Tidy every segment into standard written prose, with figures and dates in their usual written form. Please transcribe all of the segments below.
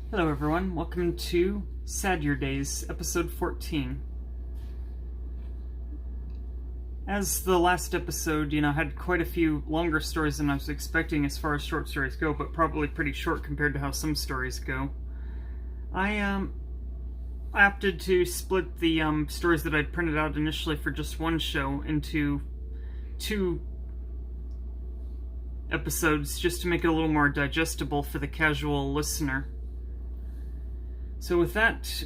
Hello everyone, welcome to Sadurdays, episode 14. As the last episode, had quite a few longer stories than I was expecting as far as short stories go, but probably pretty short compared to how some stories go. I opted to split the stories that I'd printed out initially for just one show into two episodes just to make it a little more digestible for the casual listener. So with that,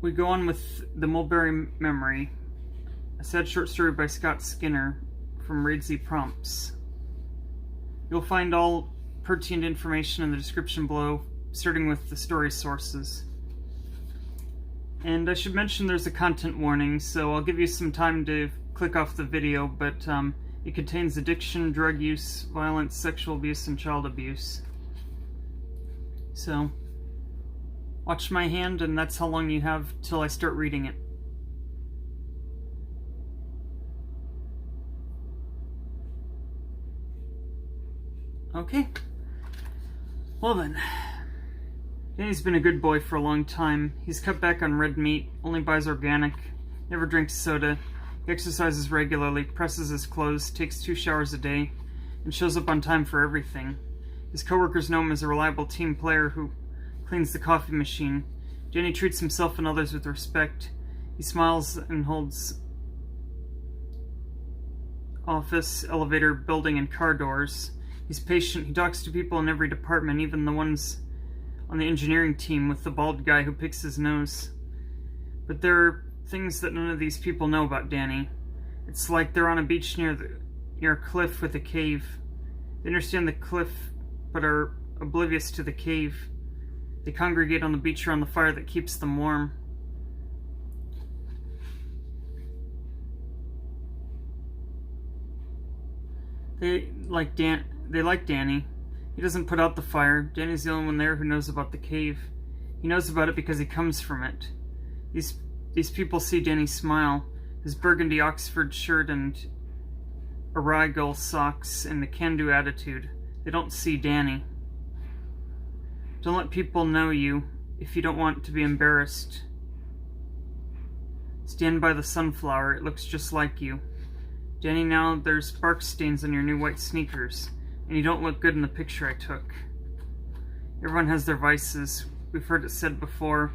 we go on with the Mulberry Memory, a sad short story by Scott Skinner from Reedsy Prompts. You'll find all pertinent information in the description below, starting with the story sources. And I should mention there's a content warning, so I'll give you some time to click off the video, but it contains addiction, drug use, violence, sexual abuse, and child abuse. So watch my hand, and that's how long you have till I start reading it. Okay. Well then. Danny's been a good boy for a long time. He's cut back on red meat, only buys organic, never drinks soda, he exercises regularly, presses his clothes, takes 2 showers a day, and shows up on time for everything. His coworkers know him as a reliable team player who cleans the coffee machine. Danny treats himself and others with respect. He smiles and holds office, elevator, building, and car doors. He's patient. He talks to people in every department, even the ones on the engineering team with the bald guy who picks his nose. But there are things that none of these people know about Danny. It's like they're on a beach near a cliff with a cave. They understand the cliff, but are oblivious to the cave. They congregate on the beach around the fire that keeps them warm. They like Danny. He doesn't put out the fire. Danny's the only one there who knows about the cave. He knows about it because he comes from it. These people see Danny smile, his burgundy Oxford shirt and Arrigal socks, and the can-do attitude. They don't see Danny. Don't let people know you if you don't want to be embarrassed. Stand by the sunflower, it looks just like you. Danny, now there's bark stains on your new white sneakers, and you don't look good in the picture I took. Everyone has their vices. We've heard it said before.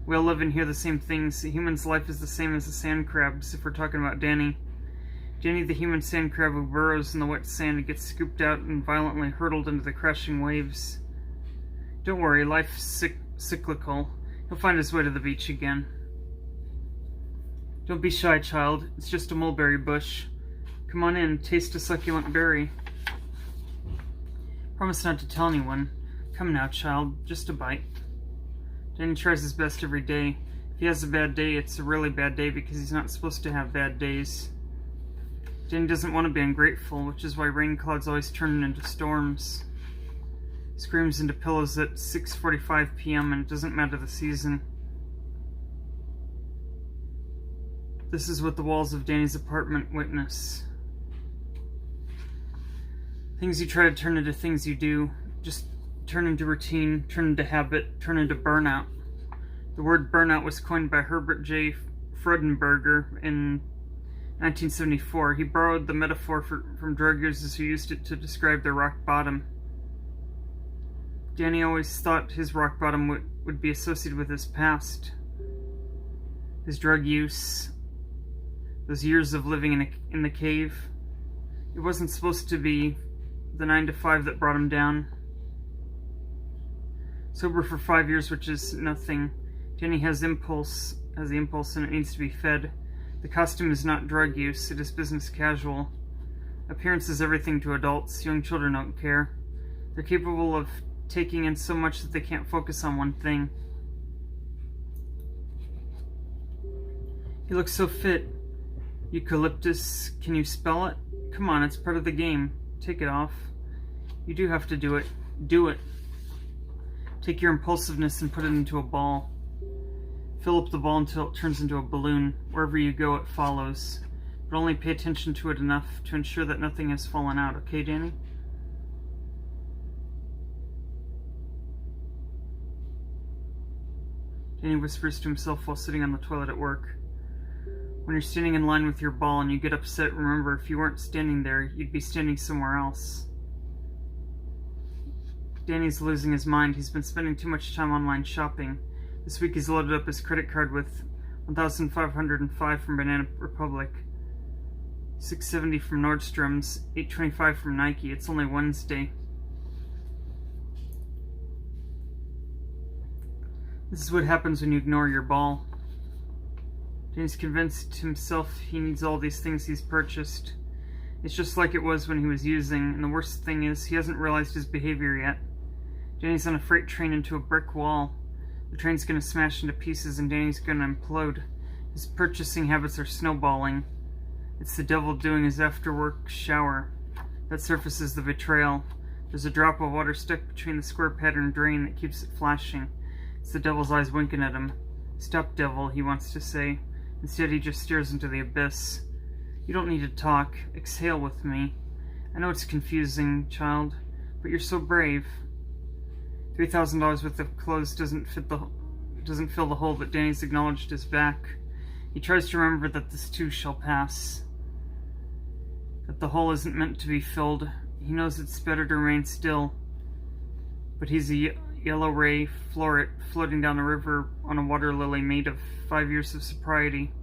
We all live and hear the same things. A human's life is the same as a sand crab's, if we're talking about Danny. Danny, the human sand crab who burrows in the wet sand and gets scooped out and violently hurtled into the crashing waves. Don't worry, life's cyclical. He'll find his way to the beach again. Don't be shy, child. It's just a mulberry bush. Come on in, taste a succulent berry. Promise not to tell anyone. Come now, child, just a bite. Danny tries his best every day. If he has a bad day, it's a really bad day because he's not supposed to have bad days. Danny doesn't want to be ungrateful, which is why rain clouds always turn into storms. Screams into pillows at 6:45 p.m. and it doesn't matter the season. This is what the walls of Danny's apartment witness. Things you try to turn into things you do, just turn into routine, turn into habit, turn into burnout. The word burnout was coined by Herbert J. Freudenberger in 1974. He borrowed the metaphor from drug users who used it to describe their rock bottom. Danny always thought his rock bottom would be associated with his past. His drug use, those years of living in the cave. It wasn't supposed to be the 9 to 5 that brought him down. Sober for 5 years, which is nothing. Danny has the impulse and it needs to be fed. The costume is not drug use, it is business casual. Appearance is everything to adults. Young children don't care. They're capable of taking in so much that they can't focus on one thing. He looks so fit. Eucalyptus, can you spell it? Come on, it's part of the game. Take it off. You do have to do it. Do it. Take your impulsiveness and put it into a ball. Fill up the ball until it turns into a balloon. Wherever you go, it follows. But only pay attention to it enough to ensure that nothing has fallen out. Okay, Danny? Danny whispers to himself while sitting on the toilet at work. When you're standing in line with your ball and you get upset, remember, if you weren't standing there, you'd be standing somewhere else. Danny's losing his mind. He's been spending too much time online shopping. This week he's loaded up his credit card with $1,505 from Banana Republic, $670 from Nordstrom's, $825 from Nike. It's only Wednesday. This is what happens when you ignore your ball. Danny's convinced himself he needs all these things he's purchased. It's just like it was when he was using, and the worst thing is, he hasn't realized his behavior yet. Danny's on a freight train into a brick wall. The train's gonna smash into pieces and Danny's gonna implode. His purchasing habits are snowballing. It's the devil doing his after-work shower. That surfaces the betrayal. There's a drop of water stuck between the square-patterned drain that keeps it flashing. It's the devil's eyes winking at him. "Stop, devil," he wants to say. Instead, he just stares into the abyss. "You don't need to talk. Exhale with me. I know it's confusing, child, but you're so brave." $3,000 worth of clothes doesn't fill the hole that Danny's acknowledged his back. He tries to remember that this too shall pass. That the hole isn't meant to be filled. He knows it's better to remain still. But he's a yellow ray floret floating down a river on a water lily made of 5 years of sobriety.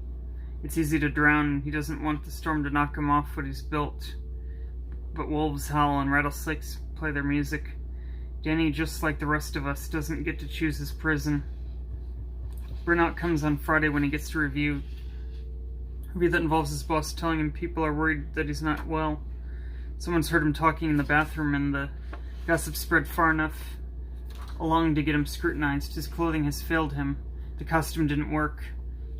It's easy to drown, and he doesn't want the storm to knock him off what he's built. But wolves howl and rattlesnakes play their music. Danny, just like the rest of us, doesn't get to choose his prison. Burnout comes on Friday when he gets to review that involves his boss telling him people are worried that he's not well. Someone's heard him talking in the bathroom, and the gossip spread far enough along to get him scrutinized. His clothing has failed him. The costume didn't work.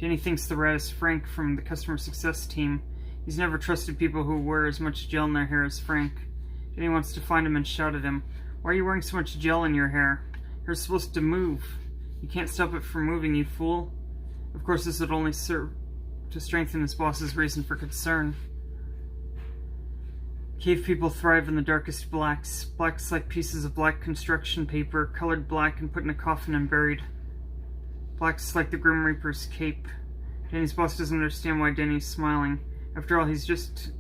Danny thinks the rat is Frank from the customer success team. He's never trusted people who wear as much gel in their hair as Frank. Danny wants to find him and shout at him, "Why are you wearing so much gel in your hair? Hair's supposed to move. You can't stop it from moving, you fool." Of course, this would only serve to strengthen his boss's reason for concern. Cave people thrive in the darkest blacks. Blacks like pieces of black construction paper, colored black and put in a coffin and buried. Blacks like the Grim Reaper's cape. Danny's boss doesn't understand why Danny's smiling. After all, he's just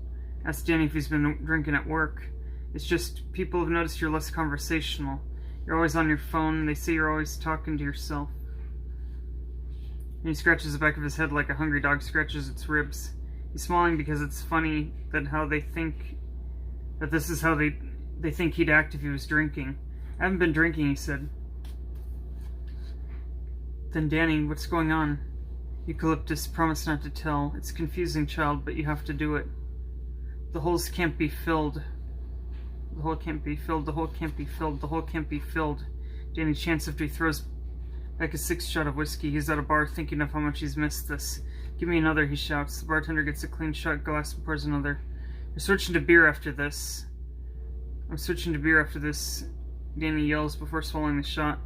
asked Danny if he's been drinking at work. It's just, people have noticed you're less conversational. You're always on your phone, they say you're always talking to yourself. And he scratches the back of his head like a hungry dog scratches its ribs. He's smiling because it's funny that this is how they think he'd act if he was drinking. "I haven't been drinking," he said. "Then Danny, what's going on?" Eucalyptus promised not to tell. "It's confusing, child, but you have to do it. The holes can't be filled. The hole can't be filled. The hole can't be filled. The hole can't be filled." Danny chants after he throws back a 6th shot of whiskey. He's at a bar thinking of how much he's missed this. "Give me another," he shouts. The bartender gets a clean shot glass and pours another. "We're switching to beer after this." "I'm switching to beer after this," Danny yells before swallowing the shot.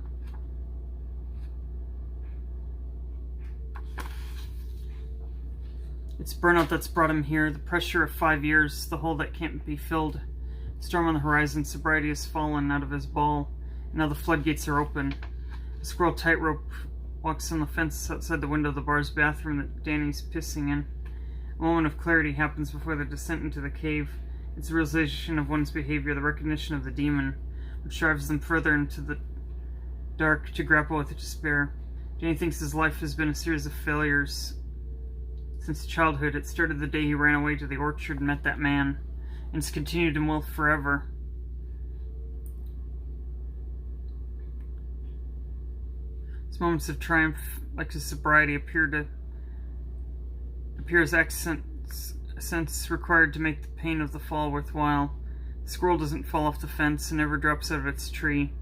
It's burnout that's brought him here, the pressure of 5 years, the hole that can't be filled. Storm on the horizon, sobriety has fallen out of his ball, and now the floodgates are open. A squirrel tightrope walks on the fence outside the window of the bar's bathroom that Danny's pissing in. A moment of clarity happens before the descent into the cave. It's the realization of one's behavior, the recognition of the demon, which drives them further into the dark to grapple with despair. Danny thinks his life has been a series of failures. Since childhood, it started the day he ran away to the orchard and met that man, and it's continued and will forever. His moments of triumph, like his sobriety, appear as accents required to make the pain of the fall worthwhile. The squirrel doesn't fall off the fence and never drops out of its tree.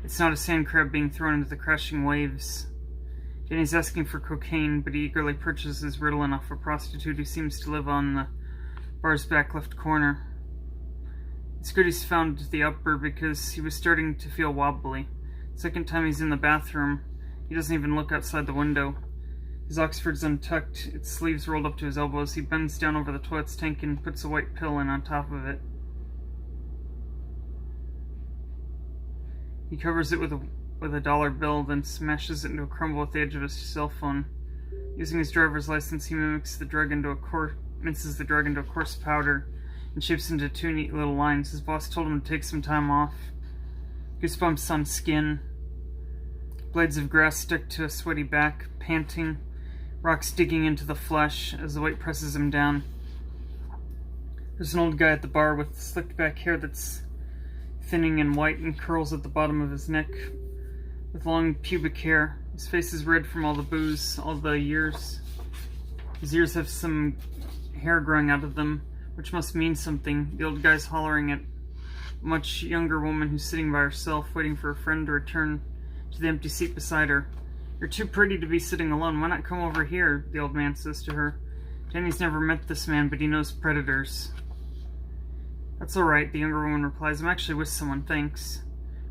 It's not a sand crab being thrown into the crashing waves. Danny's asking for cocaine, but he eagerly purchases Ritalin off a prostitute who seems to live on the bar's back left corner. It's good he's found the upper because he was starting to feel wobbly. The second time he's in the bathroom, he doesn't even look outside the window. His Oxford's untucked, its sleeves rolled up to his elbows. He bends down over the toilet's tank and puts a white pill in on top of it. He covers it with a with a dollar bill, then smashes it into a crumble with the edge of his cell phone. Using his driver's license, he minces the drug into a coarse powder and shapes into two neat little lines. His boss told him to take some time off. Goosebumps on skin. Blades of grass stick to a sweaty back, panting. Rocks digging into the flesh as the weight presses him down. There's an old guy at the bar with slicked back hair that's thinning and white and curls at the bottom of his neck, with long pubic hair. His face is red from all the booze, all the years. His ears have some hair growing out of them, which must mean something. The old guy's hollering at a much younger woman who's sitting by herself, waiting for a friend to return to the empty seat beside her. "You're too pretty to be sitting alone. Why not come over here?" the old man says to her. Danny's never met this man, but he knows predators. "That's alright," the younger woman replies. "I'm actually with someone, thanks."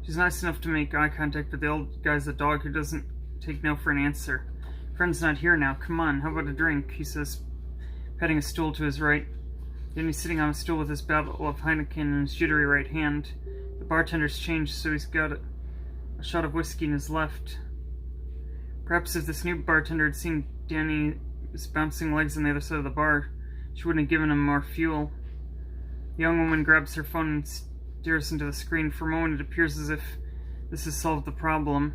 She's nice enough to make eye contact, but the old guy's a dog who doesn't take no for an answer. "Friend's not here now. Come on, how about a drink?" he says, patting a stool to his right. Danny's sitting on a stool with his bottle of Heineken in his jittery right hand. The bartender's changed, so he's got a shot of whiskey in his left. Perhaps if this new bartender had seen Danny's bouncing legs on the other side of the bar, she wouldn't have given him more fuel. The young woman grabs her phone and stares into the screen. For a moment, it appears as if this has solved the problem.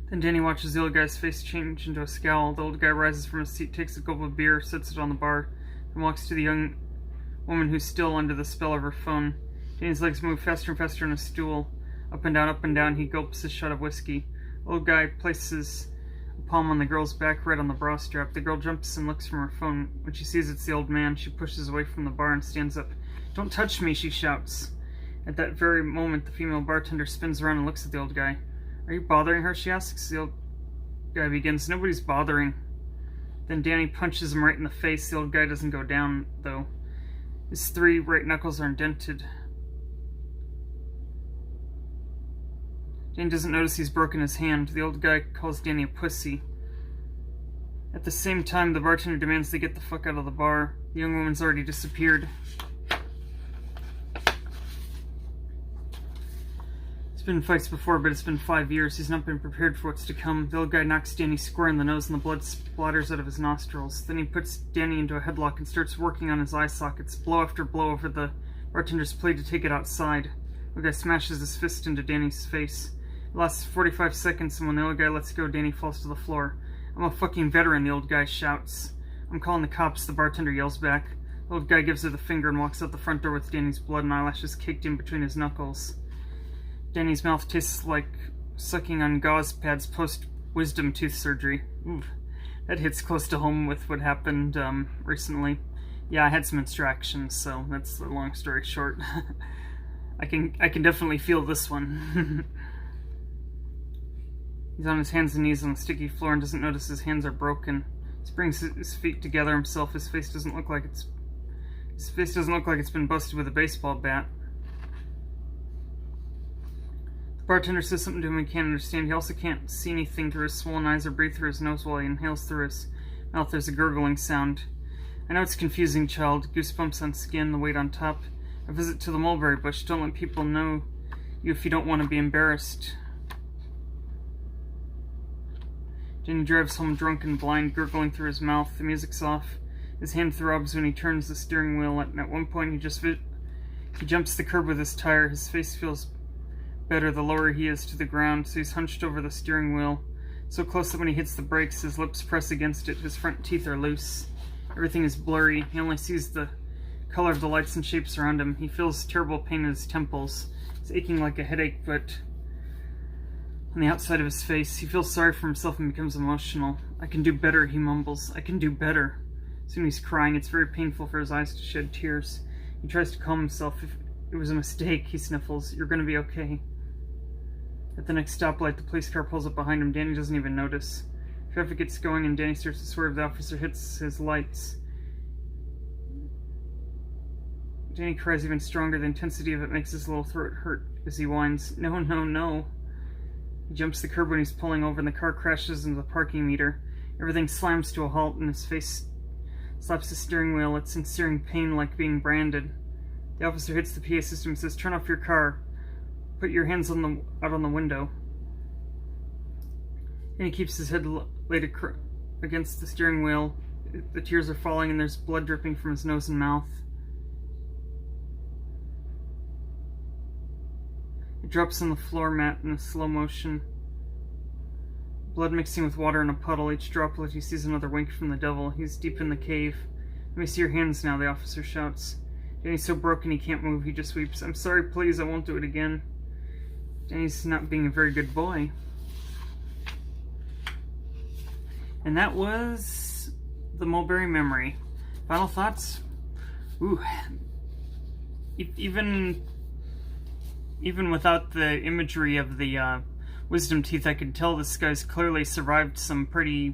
Then Danny watches the old guy's face change into a scowl. The old guy rises from his seat, takes a gulp of beer, sets it on the bar, and walks to the young woman who's still under the spell of her phone. Danny's legs move faster and faster on his stool. Up and down, he gulps his shot of whiskey. The old guy places a palm on the girl's back, right on the bra strap. The girl jumps and looks from her phone. When she sees it's the old man, she pushes away from the bar and stands up. "Don't touch me," she shouts. At that very moment, the female bartender spins around and looks at the old guy. "Are you bothering her?" she asks. The old guy begins. "Nobody's bothering." Then Danny punches him right in the face. The old guy doesn't go down, though. His 3 right knuckles are indented. Danny doesn't notice he's broken his hand. The old guy calls Danny a pussy. At the same time, the bartender demands they get the fuck out of the bar. The young woman's already disappeared. He's been in fights before, but it's been 5 years. He's not been prepared for what's to come. The old guy knocks Danny square in the nose and the blood splatters out of his nostrils. Then he puts Danny into a headlock and starts working on his eye sockets, blow after blow over the bartender's plate to take it outside. The old guy smashes his fist into Danny's face. It lasts 45 seconds, and when the old guy lets go, Danny falls to the floor. "I'm a fucking veteran," the old guy shouts. "I'm calling the cops," the bartender yells back. The old guy gives her the finger and walks out the front door with Danny's blood and eyelashes caked in between his knuckles. Danny's mouth tastes like sucking on gauze pads post-wisdom tooth surgery. Ooh, that hits close to home with what happened recently. Yeah, I had some distractions, so that's the long story short. I can definitely feel this one. He's on his hands and knees on the sticky floor and doesn't notice his hands are broken. He brings his feet together himself. His face doesn't look like it's been busted with a baseball bat. The bartender says something to him he can't understand. He also can't see anything through his swollen eyes or breathe through his nose while he inhales through his mouth. There's a gurgling sound. "I know it's confusing, child." Goosebumps on skin, the weight on top. "A visit to the mulberry bush. Don't let people know you if you don't want to be embarrassed." Danny drives home drunk and blind, gurgling through his mouth. The music's off. His hand throbs when he turns the steering wheel, and at one point he jumps the curb with his tire. His face feels better the lower he is to the ground, so he's hunched over the steering wheel, so close that when he hits the brakes, his lips press against it. His front teeth are loose. Everything is blurry. He only sees the color of the lights and shapes around him. He feels terrible pain in his temples. It's aching like a headache, but on the outside of his face. He feels sorry for himself and becomes emotional. "I can do better," he mumbles. "I can do better." Soon he's crying. It's very painful for his eyes to shed tears. He tries to calm himself. "If it was a mistake," he sniffles. "You're gonna be okay." At the next stoplight, the police car pulls up behind him. Danny doesn't even notice. Traffic gets going and Danny starts to swerve. The officer hits his lights. Danny cries even stronger. The intensity of it makes his little throat hurt as he whines, "No, no, no." He jumps the curb when he's pulling over and the car crashes into the parking meter. Everything slams to a halt and his face slaps the steering wheel. It's in searing pain like being branded. The officer hits the PA system and says, "Turn off your car. Put your hands out on the window. And he keeps his head laid against the steering wheel. The tears are falling and there's blood dripping from his nose and mouth. It drops on the floor mat in a slow motion. Blood mixing with water in a puddle. Each droplet he sees another wink from the devil. He's deep in the cave. Let me see your hands now, the officer shouts. Danny's so broken he can't move. He just weeps. I'm sorry, please, I won't do it again. Danny's not being a very good boy. And that was the Mulberry Memory. Final thoughts? Ooh. Even without the imagery of the wisdom teeth, I could tell this guy's clearly survived some pretty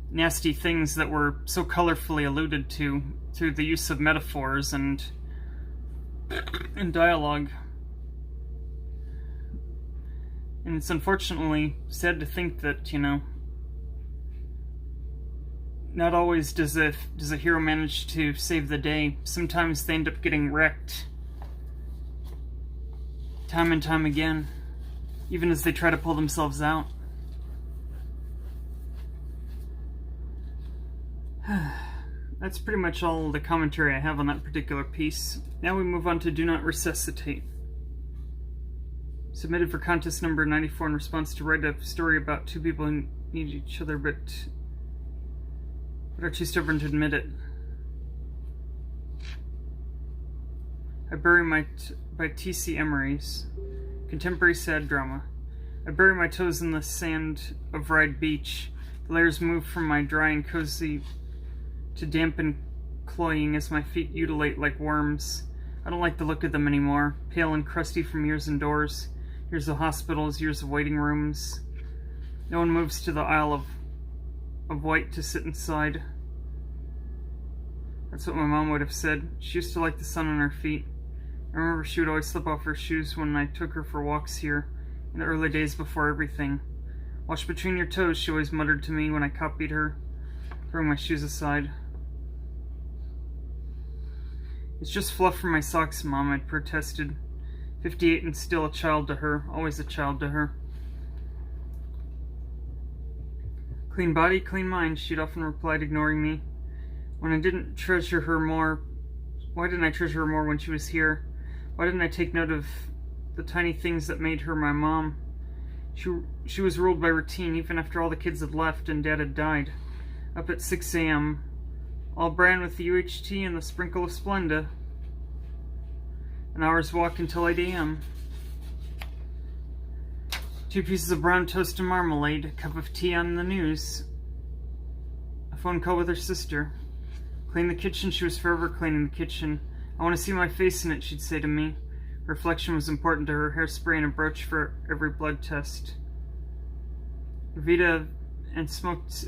nasty things that were so colorfully alluded to through the use of metaphors and dialogue. And it's unfortunately sad to think that, not always does a hero manage to save the day. Sometimes they end up getting wrecked. Time and time again. Even as they try to pull themselves out. That's pretty much all the commentary I have on that particular piece. Now we move on to Do Not Resuscitate. Submitted for contest number 94 in response to write a story about two people who need each other but are too stubborn to admit it. I Bury by T.C. Emery's. Contemporary sad drama. I bury my toes in the sand of Ride Beach. The layers move from my dry and cozy to damp and cloying as my feet utilate like worms. I don't like the look of them anymore. Pale and crusty from years indoors. Years of hospitals, years of waiting rooms. No one moves to the aisle of white to sit inside. That's what my mom would have said. She used to like the sun on her feet. I remember she would always slip off her shoes when I took her for walks here, in the early days before everything. Watch between your toes, she always muttered to me when I copied her, throwing my shoes aside. It's just fluff from my socks, Mom, I'd protested. 58 and still a child to her, always a child to her. Clean body, clean mind, she'd often replied, ignoring me. Why didn't I treasure her more when she was here? Why didn't I take note of the tiny things that made her my mom? She was ruled by routine, even after all the kids had left and Dad had died. Up at 6 a.m., all bran with the UHT and the sprinkle of Splenda. An hour's walk until 8 a.m. 2 pieces of brown toast and marmalade, a cup of tea on the news. A phone call with her sister. Clean the kitchen, she was forever cleaning the kitchen. I want to see my face in it, she'd say to me. Reflection was important to her, hairspray and a brooch for every blood test. Vita and smoked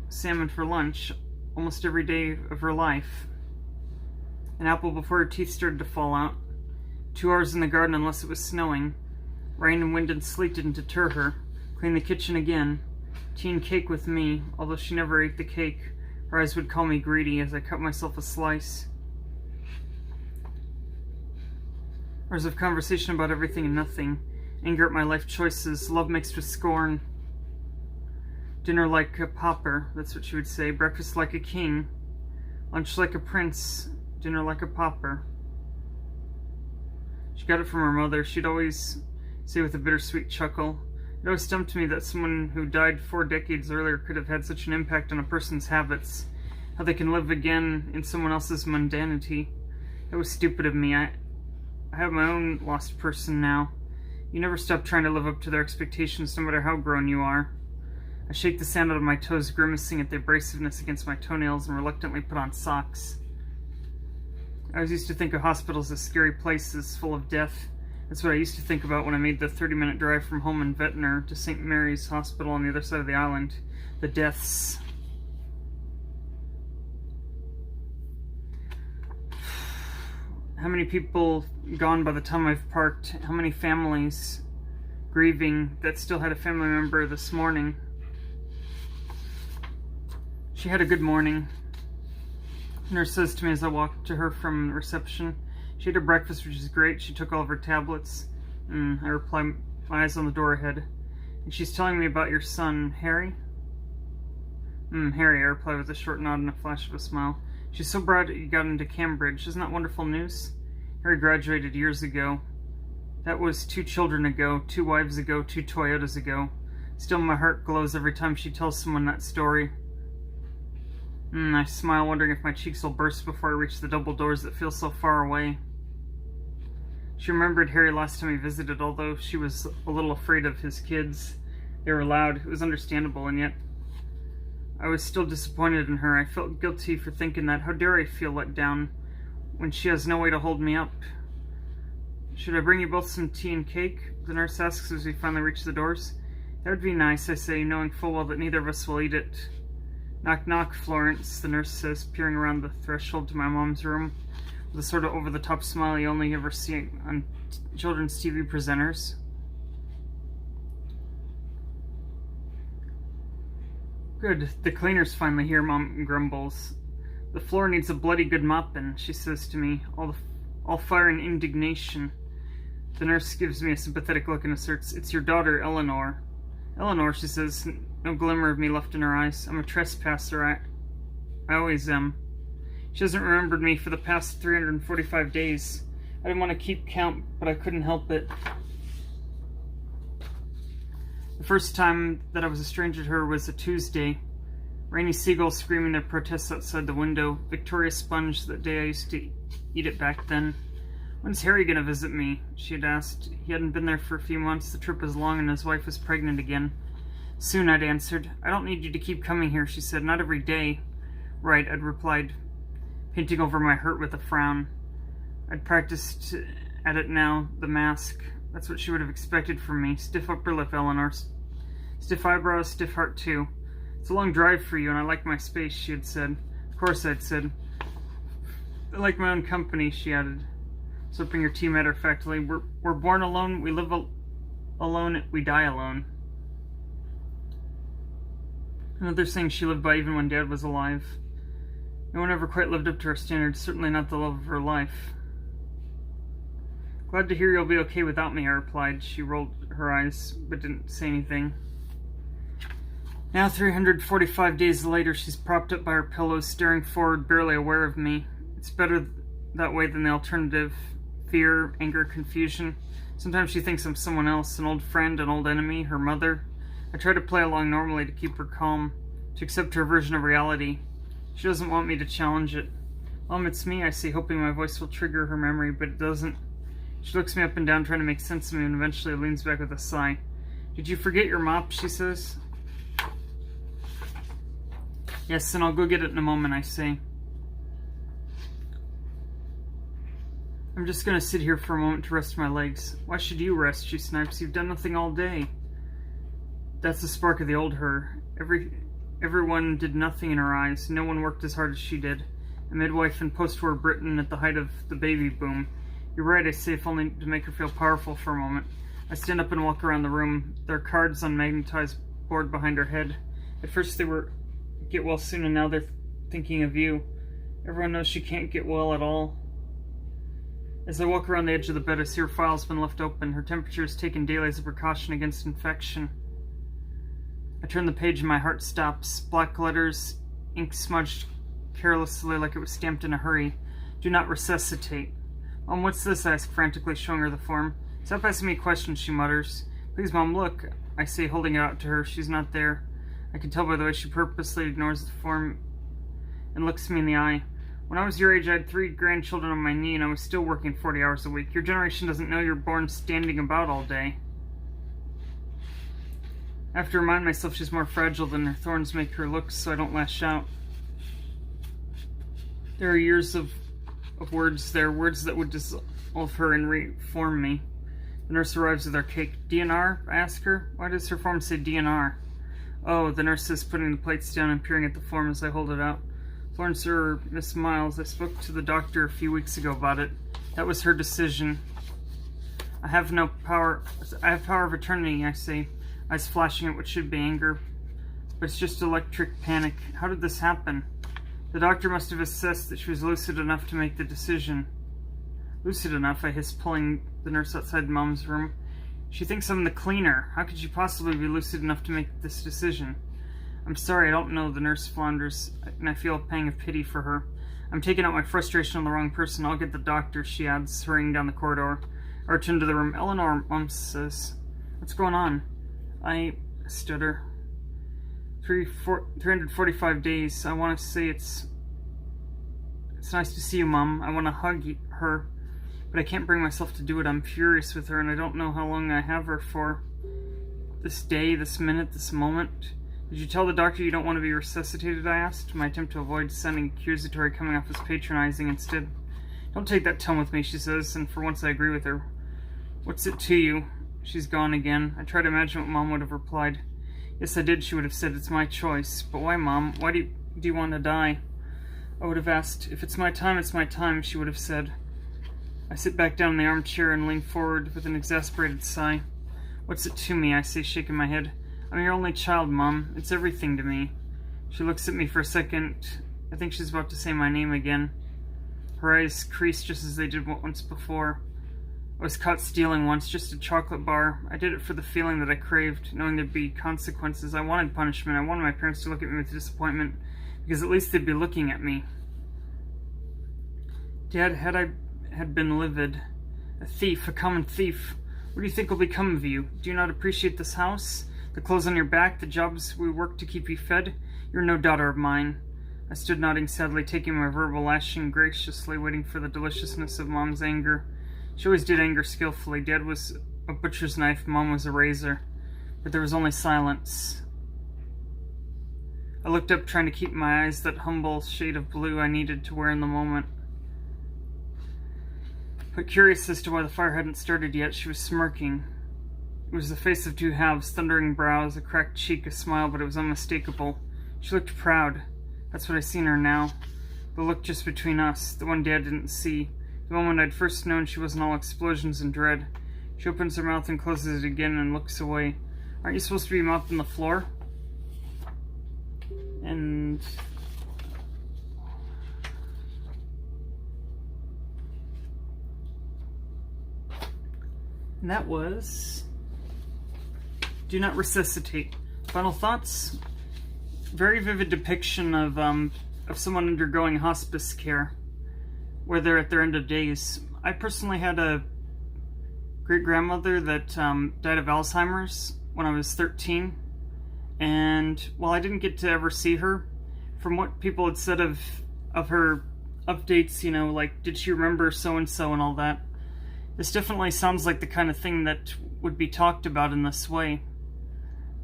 salmon for lunch, almost every day of her life. An apple before her teeth started to fall out. 2 hours in the garden unless it was snowing. Rain and wind and sleet didn't deter her. Clean the kitchen again. Tea and cake with me, although she never ate the cake. Her eyes would call me greedy as I cut myself a slice. Hours of conversation about everything and nothing. Anger at my life choices. Love mixed with scorn. Dinner like a pauper, that's what she would say. Breakfast like a king. Lunch like a prince. Dinner like a pauper. She got it from her mother. She'd always say with a bittersweet chuckle. It always stumped me that someone who died 4 decades earlier could have had such an impact on a person's habits. How they can live again in someone else's mundanity. It was stupid of me. I have my own lost person now. You never stop trying to live up to their expectations, no matter how grown you are. I shake the sand out of my toes, grimacing at the abrasiveness against my toenails, and reluctantly put on socks. I always used to think of hospitals as scary places, full of death. That's what I used to think about when I made the 30-minute drive from home in Ventnor to St. Mary's Hospital on the other side of the island. The deaths. How many people gone by the time I've parked? How many families grieving that still had a family member this morning? She had a good morning. Nurse says to me as I walk to her from reception. She ate her breakfast, which is great. She took all of her tablets. I reply, my eyes on the door ahead. And she's telling me about your son, Harry? Harry, I reply with a short nod and a flash of a smile. She's so proud that you got into Cambridge. Isn't that wonderful news? Harry graduated years ago. That was 2 children ago, 2 wives ago, 2 Toyotas ago. Still, my heart glows every time she tells someone that story. I smile, wondering if my cheeks will burst before I reach the double doors that feel so far away. She remembered Harry last time he visited, although she was a little afraid of his kids. They were loud. It was understandable, and yet I was still disappointed in her. I felt guilty for thinking that. How dare I feel let down when she has no way to hold me up? Should I bring you both some tea and cake? The nurse asks as we finally reach the doors. That would be nice, I say, knowing full well that neither of us will eat it. Knock, knock, Florence, the nurse says, peering around the threshold to my mom's room, with a sort of over-the-top smile you only ever see on children's TV presenters. Good, the cleaner's finally here, Mom grumbles. The floor needs a bloody good mopping, she says to me, all fire and indignation. The nurse gives me a sympathetic look and asserts, It's your daughter, Eleanor. Eleanor, she says, no glimmer of me left in her eyes. I'm a trespasser. I always am. She hasn't remembered me for the past 345 days. I didn't want to keep count, but I couldn't help it. The first time that I was a stranger to her was a Tuesday. Rainy seagulls screaming their protests outside the window. Victoria sponge, that day I used to eat it back then. When's Harry gonna visit me? She had asked. He hadn't been there for a few months. The trip was long and his wife was pregnant again. Soon, I'd answered. I don't need you to keep coming here, she said. Not every day. Right, I'd replied, painting over my hurt with a frown. I'd practiced at it now, the mask. That's what she would have expected from me. Stiff upper lip, Eleanor. Stiff eyebrows, stiff heart, too. It's a long drive for you, and I like my space, she had said. Of course, I'd said. I like my own company, she added, slipping her tea matter-of-factly. We're born alone, we live alone, we die alone. Another saying she lived by even when Dad was alive. No one ever quite lived up to her standards, certainly not the love of her life. Glad to hear you'll be okay without me, I replied. She rolled her eyes, but didn't say anything. Now, 345 days later, she's propped up by her pillows, staring forward, barely aware of me. It's better that way than the alternative. Fear, anger, confusion. Sometimes she thinks I'm someone else, an old friend, an old enemy, her mother. I try to play along normally to keep her calm, to accept her version of reality. She doesn't want me to challenge it. Mom, it's me, I say, hoping my voice will trigger her memory, but it doesn't. She looks me up and down, trying to make sense of me, and eventually leans back with a sigh. Did you forget your mop, she says. Yes, and I'll go get it in a moment, I say. I'm just gonna sit here for a moment to rest my legs. Why should you rest, she snipes. You've done nothing all day. That's the spark of the old her. Everyone did nothing in her eyes. No one worked as hard as she did. A midwife in post-war Britain at the height of the baby boom. You're right, I say, if only to make her feel powerful for a moment. I stand up and walk around the room. There are cards on magnetized board behind her head. At first they were, get well soon, and now they're thinking of you. Everyone knows she can't get well at all. As I walk around the edge of the bed, I see her file's been left open. Her temperature is taken daily as a precaution against infection. I turn the page and my heart stops. Black letters, ink smudged carelessly like it was stamped in a hurry. Do not resuscitate. Mom, what's this? I ask frantically, showing her the form. Stop asking me questions, she mutters. Please, Mom, look, I say, holding it out to her. She's not there. I can tell by the way she purposely ignores the form and looks me in the eye. When I was your age, I had 3 grandchildren on my knee, and I was still working 40 hours a week. Your generation doesn't know you're born standing about all day. I have to remind myself she's more fragile than her thorns make her look, so I don't lash out. There are years of words there, words that would dissolve her and reform me. The nurse arrives with our cake. DNR? I ask her. Why does her form say DNR? Oh, the nurse says, putting the plates down and peering at the form as I hold it out. Florence or Miss Miles, I spoke to the doctor a few weeks ago about it. That was her decision. I have power of attorney, I say, eyes flashing at what should be anger. But it's just electric panic. How did this happen? The doctor must have assessed that she was lucid enough to make the decision. Lucid enough, I hissed, pulling the nurse outside Mom's room. She thinks I'm the cleaner. How could you possibly be lucid enough to make this decision? I'm sorry, I don't know, the nurse flounders, and I feel a pang of pity for her. I'm taking out my frustration on the wrong person. I'll get the doctor, she adds, hurrying down the corridor. I return to the room. Eleanor, Mom says, what's going on? I stutter. 345 days. I want to say it's nice to see you, Mom. I want to hug her, but I can't bring myself to do it. I'm furious with her, and I don't know how long I have her for. This day, this minute, this moment. Did you tell the doctor you don't want to be resuscitated, I asked, my attempt to avoid sounding accusatory coming off as patronizing instead. Don't take that tone with me, she says, and for once I agree with her. What's it to you? She's gone again. I try to imagine what Mom would have replied. Yes, I did, she would have said. It's my choice. But why, Mom? Why do you want to die? I would have asked. If it's my time, she would have said. I sit back down in the armchair and lean forward with an exasperated sigh. What's it to me? I say, shaking my head. I'm your only child, Mom. It's everything to me. She looks at me for a second. I think she's about to say my name again. Her eyes crease just as they did once before. I was caught stealing once, just a chocolate bar. I did it for the feeling that I craved, knowing there'd be consequences. I wanted punishment. I wanted my parents to look at me with disappointment, because at least they'd be looking at me. Dad, had been livid. A thief, a common thief. What do you think will become of you? Do you not appreciate this house? The clothes on your back, the jobs we work to keep you fed? You're no daughter of mine. I stood nodding sadly, taking my verbal lashing graciously, waiting for the deliciousness of Mom's anger. She always did anger skillfully. Dad was a butcher's knife, Mom was a razor. But there was only silence. I looked up, trying to keep my eyes that humble shade of blue I needed to wear in the moment. But curious as to why the fire hadn't started yet, she was smirking. It was the face of two halves, thundering brows, a cracked cheek, a smile, but it was unmistakable. She looked proud. That's what I see in her now. The look just between us, the one Dad didn't see. The moment I'd first known she wasn't all explosions and dread. She opens her mouth and closes it again and looks away. Aren't you supposed to be mopping the floor? And that was Do Not Resuscitate. Final thoughts? Very vivid depiction of someone undergoing hospice care, where they're at their end of days. I personally had a great-grandmother that died of Alzheimer's when I was 13, and while I didn't get to ever see her, from what people had said of her updates, you know, like, did she remember so-and-so and all that, this definitely sounds like the kind of thing that would be talked about in this way.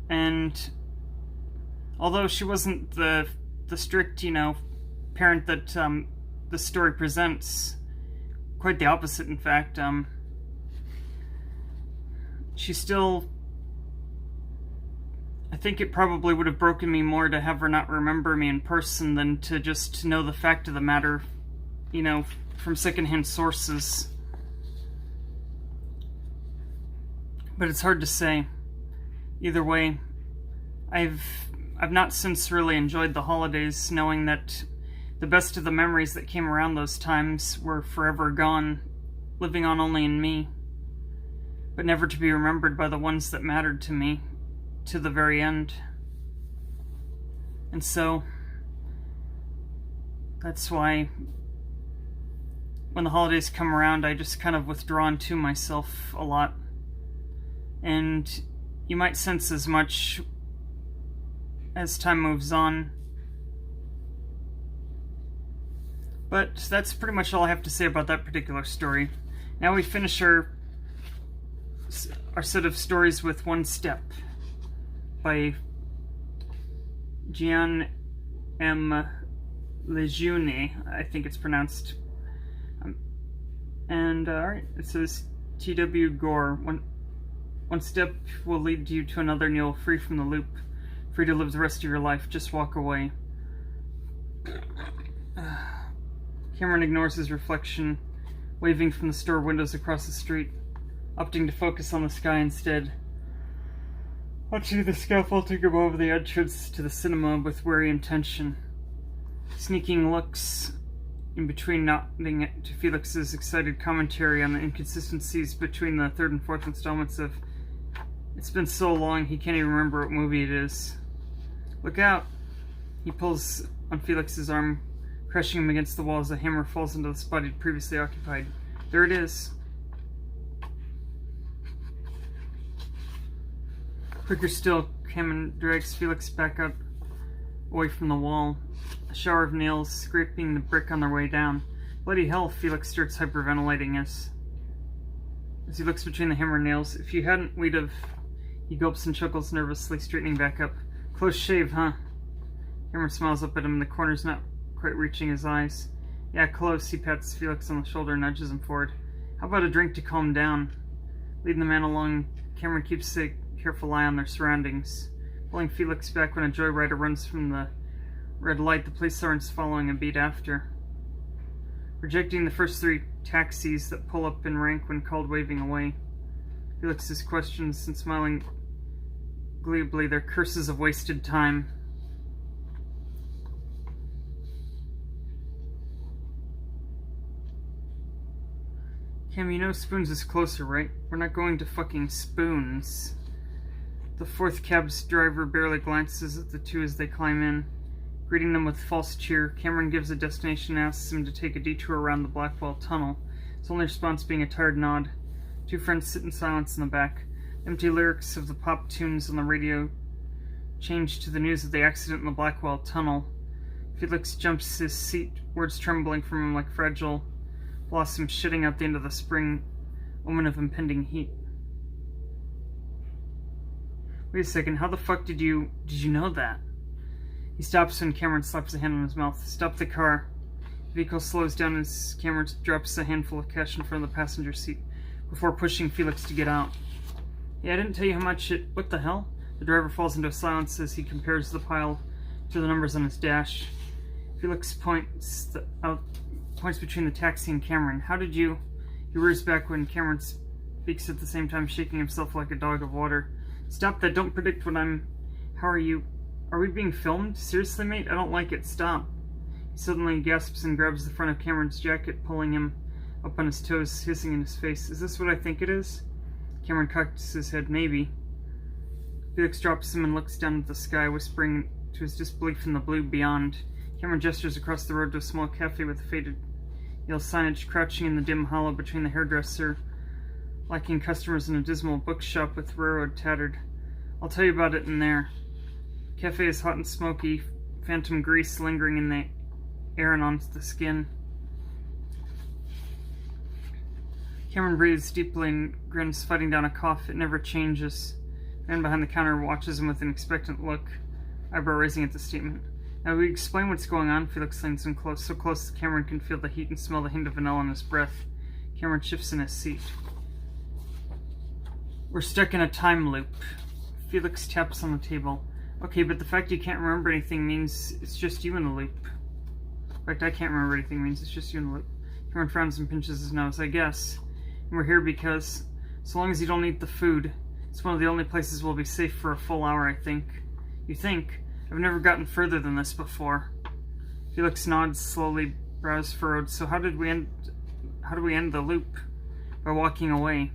And although she wasn't the strict, you know, parent that the story presents, quite the opposite, in fact, she still, I think it probably would have broken me more to have her not remember me in person than to just know the fact of the matter, you know, from secondhand sources. But it's hard to say. Either way, I've not since really enjoyed the holidays, knowing that the best of the memories that came around those times were forever gone, living on only in me, but never to be remembered by the ones that mattered to me, to the very end. And so, that's why when the holidays come around, I just kind of withdraw into myself a lot. And you might sense as much as time moves on. But that's pretty much all I have to say about that particular story. Now we finish our set of stories with One Step by Gian M. Lejeune, I think it's pronounced. Alright, it says T.W. Gore. One step will lead you to another, and you'll free from the loop. Free to live the rest of your life. Just walk away. Cameron ignores his reflection, waving from the store windows across the street, opting to focus on the sky instead. Watching the scaffolding above the entrance to the cinema with wary intention. Sneaking looks in between, nodding to Felix's excited commentary on the inconsistencies between the third and fourth installments of It's been so long he can't even remember what movie it is. Look out! He pulls on Felix's arm, crushing him against the wall as the hammer falls into the spot he'd previously occupied. There it is. Quicker still, Cameron drags Felix back up away from the wall, a shower of nails scraping the brick on their way down. Bloody hell, Felix starts hyperventilating as he looks between the hammer and nails. If you hadn't, we'd have... He gulps and chuckles nervously, straightening back up. Close shave, huh? Cameron smiles up at him, the corner's not quite reaching his eyes. Yeah, close. He pats Felix on the shoulder and nudges him forward. How about a drink to calm down? Leading the man along, Cameron keeps a careful eye on their surroundings, pulling Felix back when a joyrider runs from the red light. The police sirens following a beat after. Rejecting the first three taxis that pull up in rank when called, waving away. Felix's questions and smiling gleefully, their curses of wasted time. Cam, you know Spoons is closer, right? We're not going to fucking Spoons. The fourth cab's driver barely glances at the two as they climb in, greeting them with false cheer. Cameron gives a destination and asks him to take a detour around the Blackwell Tunnel, his only response being a tired nod. Two friends sit in silence in the back. Empty lyrics of the pop tunes on the radio change to the news of the accident in the Blackwell Tunnel. Felix jumps his seat, words trembling from him like fragile blossoms shitting out the end of the spring, omen of impending heat. Wait a second, how the fuck did you know that? He stops when Cameron slaps a hand on his mouth. Stop the car. The vehicle slows down as Cameron drops a handful of cash in front of the passenger seat before pushing Felix to get out. Yeah, I didn't tell you how much it... What the hell? The driver falls into a silence as he compares the pile to the numbers on his dash. Felix points between the taxi and Cameron. How did you... He rears back when Cameron speaks at the same time, shaking himself like a dog of water. Stop that, don't predict what I'm... How are you... Are we being filmed? Seriously, mate? I don't like it. Stop. He suddenly gasps and grabs the front of Cameron's jacket, pulling him up on his toes, hissing in his face. Is this what I think it is? Cameron cocks his head. Maybe. Felix drops him and looks down at the sky, whispering to his disbelief in the blue beyond. Cameron gestures across the road to a small cafe with faded yellow signage, crouching in the dim hollow between the hairdresser, lacking customers, in a dismal bookshop with railroad tattered. I'll tell you about it in there. The cafe is hot and smoky, phantom grease lingering in the air and onto the skin. Cameron breathes deeply and grins, fighting down a cough. It never changes. The man behind the counter watches him with an expectant look, eyebrow raising at the statement. Now, we explain what's going on. Felix leans in close, so close that Cameron can feel the heat and smell the hint of vanilla in his breath. Cameron shifts in his seat. We're stuck in a time loop. Felix taps on the table. Okay, but the fact you can't remember anything means it's just you in the loop. In fact, I can't remember anything means it's just you in the loop. Cameron frowns and pinches his nose. I guess. And we're here because, so long as you don't eat the food, it's one of the only places we'll be safe for a full hour, I think. You think? I've never gotten further than this before. Felix nods slowly, brows furrowed. So how do we end the loop? By walking away.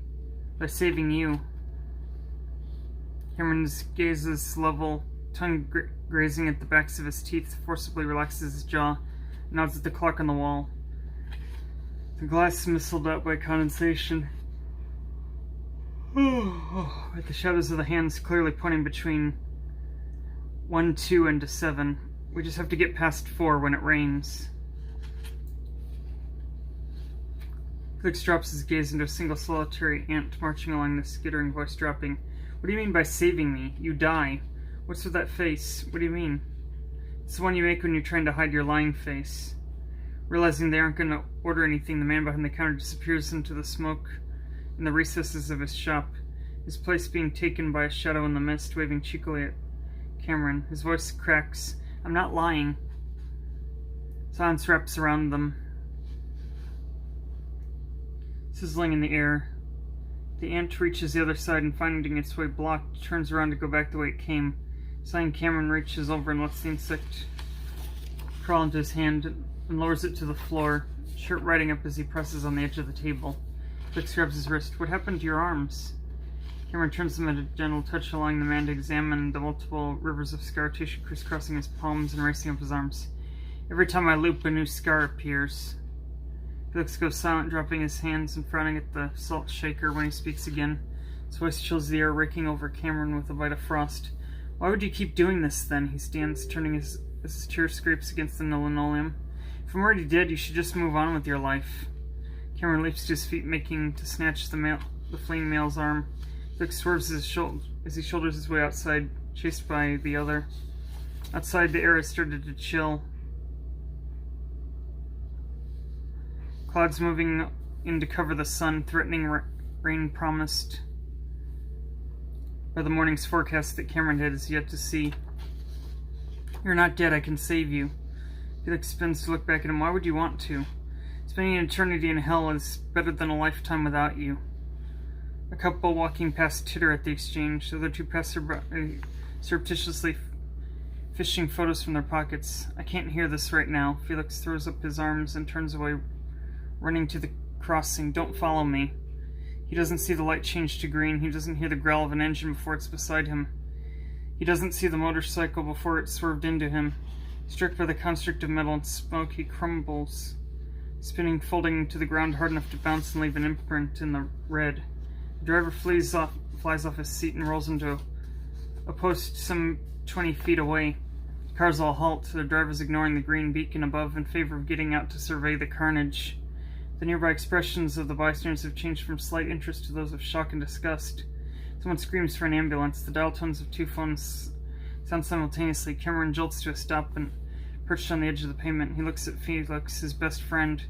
By saving you. Cameron's gaze is level, tongue grazing at the backs of his teeth, forcibly relaxes his jaw, nods at the clock on the wall. The glass mistled out by condensation. With the shadows of the hands clearly pointing between 1, 2, and to 7. We just have to get past 4 when it rains. Felix drops his gaze into a single solitary ant marching along, the skittering voice dropping. What do you mean by saving me? You die. What's with that face? What do you mean? It's the one you make when you're trying to hide your lying face. Realizing they aren't going to order anything, the man behind the counter disappears into the smoke in the recesses of his shop, his place being taken by a shadow in the mist, waving cheekily at Cameron. His voice cracks. I'm not lying. Silence wraps around them, sizzling in the air. The ant reaches the other side and, finding its way blocked, turns around to go back the way it came. Sighing, Cameron reaches over and lets the insect crawl into his hand. and lowers it to the floor, shirt riding up as he presses on the edge of the table. Felix grabs his wrist. What happened to your arms? Cameron turns them at a gentle touch, allowing the man to examine the multiple rivers of scar tissue crisscrossing his palms and racing up his arms. Every time I loop, a new scar appears. Felix goes silent, dropping his hands and frowning at the salt shaker when he speaks again. His voice chills the air, raking over Cameron with a bite of frost. Why would you keep doing this, then? He stands, turning as his chair scrapes against the linoleum. If I'm already dead, you should just move on with your life. Cameron leaps to his feet, making to snatch the fleeing male's arm. Felix swerves as he shoulders his way outside, chased by the other. Outside, the air has started to chill. Clouds moving in to cover the sun, threatening rain promised by the morning's forecast that Cameron has yet to see. You're not dead, I can save you. Felix spins to look back at him. Why would you want to? Spending an eternity in hell is better than a lifetime without you. A couple walking past titter at the exchange. The other two pass surreptitiously fishing photos from their pockets. I can't hear this right now. Felix throws up his arms and turns away, running to the crossing. Don't follow me. He doesn't see the light change to green. He doesn't hear the growl of an engine before it's beside him. He doesn't see the motorcycle before it swerved into him. Struck by the construct of metal and smoke, he crumbles, spinning, folding to the ground hard enough to bounce and leave an imprint in the red. The driver flies off his seat and rolls into a post some 20 feet away. Cars all halt, the drivers ignoring the green beacon above in favor of getting out to survey the carnage. The nearby expressions of the bystanders have changed from slight interest to those of shock and disgust. Someone screams for an ambulance. The dial tones of two phones sound simultaneously. Cameron jolts to a stop and perched on the edge of the pavement. He looks at Felix, his best friend,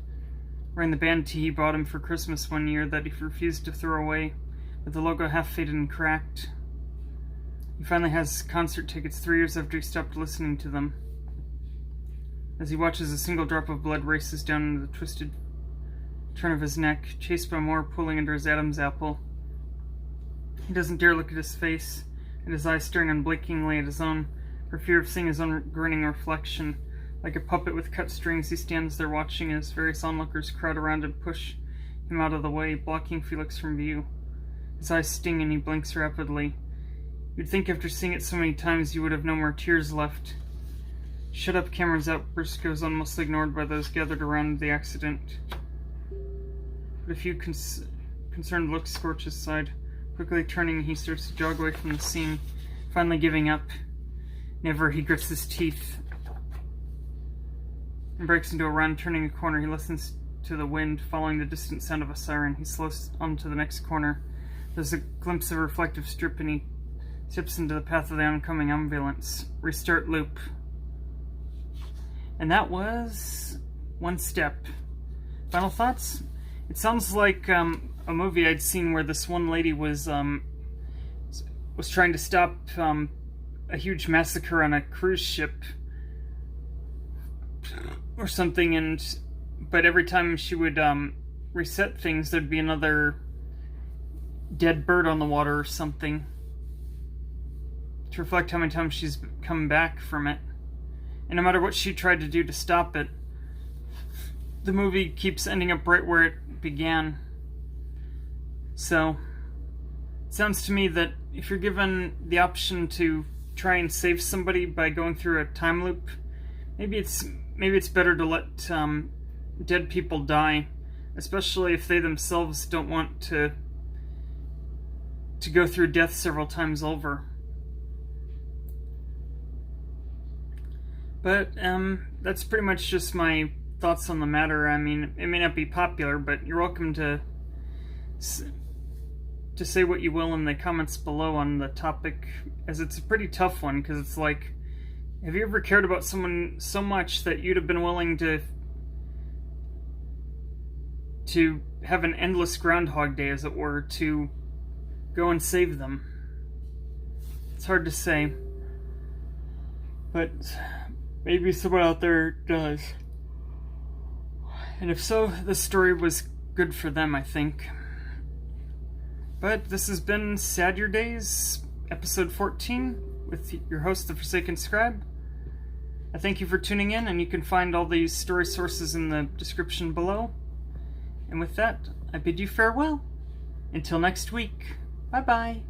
wearing the band tee he bought him for Christmas one year that he refused to throw away, with the logo half faded and cracked. He finally has concert tickets 3 years after he stopped listening to them. As he watches a single drop of blood races down into the twisted turn of his neck, chased by more pulling under his Adam's apple. He doesn't dare look at his face, and his eyes staring unblinkingly at his own, for fear of seeing his own grinning reflection. Like a puppet with cut strings, he stands there watching as various onlookers crowd around and push him out of the way, blocking Felix from view. His eyes sting and he blinks rapidly. You'd think after seeing it so many times you would have no more tears left. Shut up, Cameron's outburst goes on, mostly ignored by those gathered around the accident. But a few concerned looks scorch his side. Quickly turning, he starts to jog away from the scene, finally giving up. Never, he grits his teeth and breaks into a run. Turning a corner, he listens to the wind, following the distant sound of a siren. He slows on to the next corner. There's a glimpse of a reflective strip, and he steps into the path of the oncoming ambulance. Restart loop. And that was One Step. Final thoughts? It sounds like a movie I'd seen where this one lady was trying to stop a huge massacre on a cruise ship or something, but every time she would reset things, there'd be another dead bird on the water or something to reflect how many times she's come back from it. And no matter what she tried to do to stop it, the movie keeps ending up right where it began. So, it sounds to me that if you're given the option to try and save somebody by going through a time loop, maybe it's better to let dead people die, especially if they themselves don't want to go through death several times over. But that's pretty much just my thoughts on the matter. I mean, it may not be popular, but you're welcome to say what you will in the comments below on the topic, as it's a pretty tough one, because it's like, have you ever cared about someone so much that you'd have been willing to have an endless Groundhog Day, as it were, to go and save them? It's hard to say, but maybe someone out there does. And if so, this story was good for them, I think. But this has been Sadurdays, episode 14, with your host, the Forsaken Scribe. I thank you for tuning in, and you can find all these story sources in the description below. And with that, I bid you farewell. Until next week, bye-bye.